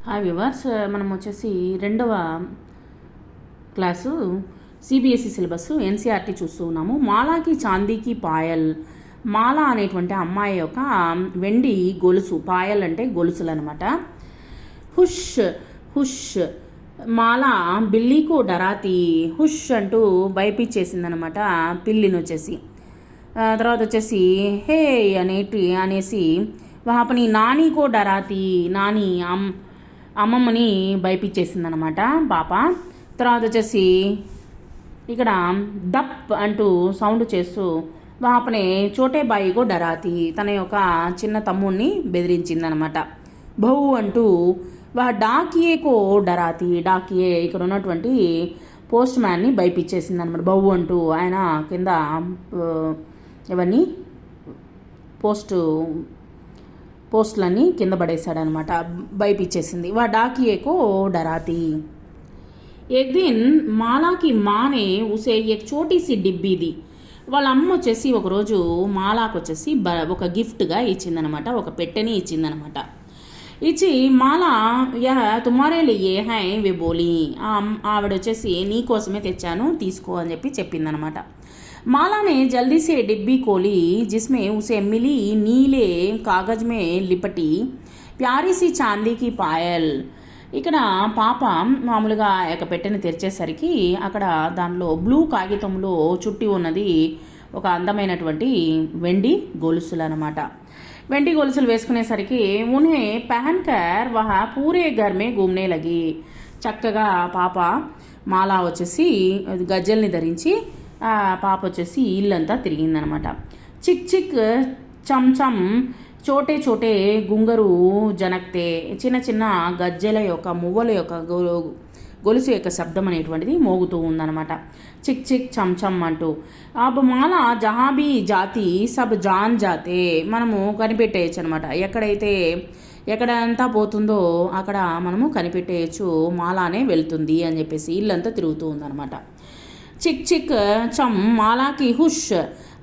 Hi viewers, మనం వచ్చేసి రెండవ క్లాసు సిబిఎస్ఈ సిలబస్ ఎన్సీఆర్టీ చూస్తూ ఉన్నాము. మాలాకి చాందీకి పాయల్. మాల అనేటువంటి అమ్మాయి యొక్క వెండి గొలుసు, పాయల్ అంటే గొలుసులు అనమాట. హుష్ హుష్ మాల బిల్లీకు డరాతి. హుష్ అంటూ భయపించేసిందనమాట పిల్లిని వచ్చేసి. తర్వాత వచ్చేసి హే అనేసి వాపని నానీకో డరాతి. నాని అమ్మమ్మని భయపించేసిందనమాట పాప. తర్వాత వచ్చేసి ఇక్కడ దప్ అంటూ సౌండ్ చేస్తూ వాపనే చోటే బాయికో డరాతి. తన యొక్క చిన్న తమ్ముడిని బెదిరించిందనమాట. బహు అంటూ డాకియేకో డరాతి. డాకియే ఇక్కడ ఉన్నటువంటి పోస్ట్ మ్యాన్ని భయపించేసింది అనమాట. బహు అంటూ ఆయన కింద ఇవన్నీ పోస్టులన్నీ కింద పడేశాడనమాట. భయపించేసింది. డాకియేకో డరాతి. एक दिन మాలాకి మానే ఉసే एक छोटी सी డిబ్బీ ది. వాళ్ళ అమ్మ వచ్చేసి ఒకరోజు మాలాకు వచ్చేసి ఒక గిఫ్ట్గా ఇచ్చిందనమాట, ఒక పెట్టెని ఇచ్చిందనమాట. ఇచ్చి మాలా యహ తుమారే లియే హై వే బోలి. ఆవిడ వచ్చేసి నీ కోసమే తెచ్చాను, తీసుకో అని చెప్పిందనమాట. माला ने जल्दी से डिब्बी खोली जिसमें उसे मिली नीले कागज में लिपटी प्यारी सी चांदी की पायल. ఇక్కడ పాప మామూలుగా ఒక పెట్టెని తెరిచేసరికి అక్కడ దానిలో బ్లూ కాగితంలో చుట్టి ఉన్నది ఒక అందమైనటువంటి వెండి గొలుసులు అనమాట. వెండి గొలుసులు వేసుకునేసరికి ఉన్హే పహన్ కర్ వహ పూరే ఘర్ మే ఘూమ్నే లగి. చక్కగా పాప మాలా వచ్చేసి గజ్జల్ని ధరించి పాప వచ్చేసి ఇల్లంతా తిరిగిందనమాట. చిక్ చిక్ చమ్ చోటే చోటే గుంగరు జనక్తే. చిన్న చిన్న గజ్జెల యొక్క మువ్వల యొక్క గొలుసు యొక్క శబ్దం అనేటువంటిది మోగుతూ ఉందన్నమాట. చిక్ చిక్ చమ్ అంటూ. అబ్ మాల జహాబీ జాతి సబ్ జాన్ జాతే. మనము కనిపెట్టేయచ్చు అనమాట. ఎక్కడంతా పోతుందో అక్కడ మనము కనిపెట్టేయచ్చు, మాలానే వెళ్తుంది అని చెప్పేసి ఇల్లంతా తిరుగుతూ ఉందన్నమాట. చిక్ చిక్ చమ్ మాలాకి హుష్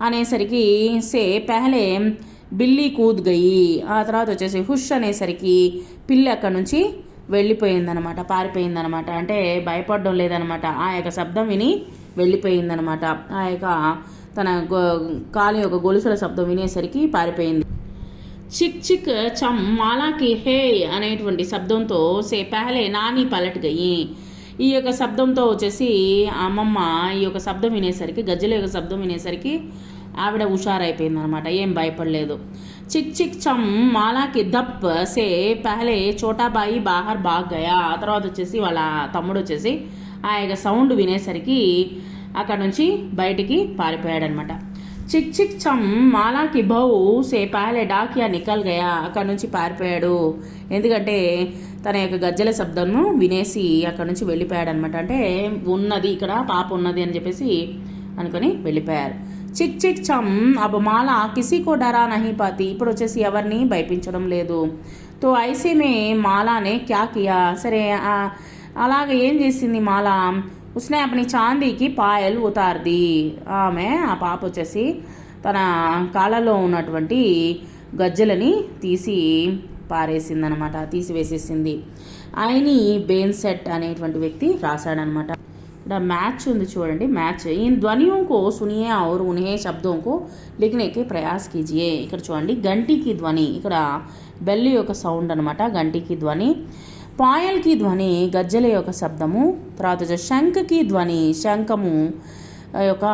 అనేసరికి సే పెహలే బిల్లి కూద్ గయి. ఆ తర్వాత వచ్చేసి హుష్ అనేసరికి పిల్లి అక్కడి నుంచి వెళ్ళిపోయిందనమాట, పారిపోయిందనమాట. అంటే భయపడడం లేదనమాట, ఆ యొక్క శబ్దం విని వెళ్ళిపోయిందనమాట. ఆ యొక్క తన కాలి యొక్క గొలుసుల శబ్దం వినేసరికి పారిపోయింది. చిక్ చిక్ చమ్ మాలాకి హే అనేటువంటి శబ్దంతో సే పెహలే నాని పలట్ గయి. ఈ యొక్క శబ్దంతో వచ్చేసి అమ్మమ్మ ఈ యొక్క శబ్దం వినేసరికి, గజ్జల యొక్క శబ్దం వినేసరికి ఆవిడ హుషారైపోయింది అనమాట, ఏం భయపడలేదు. చిక్ చిక్ చమ్ మాలాకి దప్ సే పహలే చోటాబాయి బాహర్ బాగ్ గయా. ఆ తర్వాత వచ్చేసి వాళ్ళ తమ్ముడు వచ్చేసి ఆ యొక్క సౌండ్ వినేసరికి అక్కడ నుంచి బయటికి పారిపోయాడనమాట. చిక్ చిక్ చమ్ మాలాకి బహు సే పహలే డాకియా నికల్ గయా. అక్కడ నుంచి పారిపోయాడు, ఎందుకంటే తన యొక్క గజ్జల శబ్దంను వినేసి అక్కడ నుంచి వెళ్ళిపోయాడనమాట. అంటే ఉన్నది ఇక్కడ పాప ఉన్నది అని చెప్పేసి అనుకొని వెళ్ళిపోయారు. చిక్ చిక్ చమ్ అబ్ మాల కిసీకో డరా నహీ పాతి. ఇప్పుడు వచ్చేసి ఎవరిని భయపించడం లేదు. తో ఐసేమే మాలానే క్యా కియా. సరే అలాగే ఏం చేసింది మాల, ఉస్నే అప్ని చాందీకి పాయల్ ఉతార్ది. ఆమె ఆ పాప వచ్చేసి తన కాళ్ళలో ఉన్నటువంటి గజ్జలని తీసి పారేసిందనమాట, తీసివేసేసింది. ఆయని బేన్సెట్ అనేటువంటి వ్యక్తి రాశాడనమాట. ఇక్కడ మ్యాచ్ ఉంది చూడండి, మ్యాచ్. ఈ ధ్వనిयों को सुनिए और उन्हें शब्दों को लिखने के प्रयास कीजिए. ఇక్కడ చూడండి, గంటికి ధ్వని, ఇక్కడ బెల్ యొక్క సౌండ్ అనమాట, గంటికి ధ్వని. పాయల్కి ధ్వని గజ్జల యొక్క శబ్దము. తర్వాత శంఖకి ధ్వని శంఖము యొక్క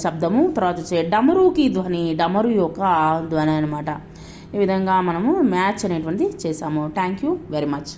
శబ్దము. తర్వాత వచ్చే డమరుకి ధ్వని డమరు యొక్క ధ్వని అనమాట. ఈ విధంగా మనము మ్యాచ్ అనేటువంటిది చేసాము. Thank you very much.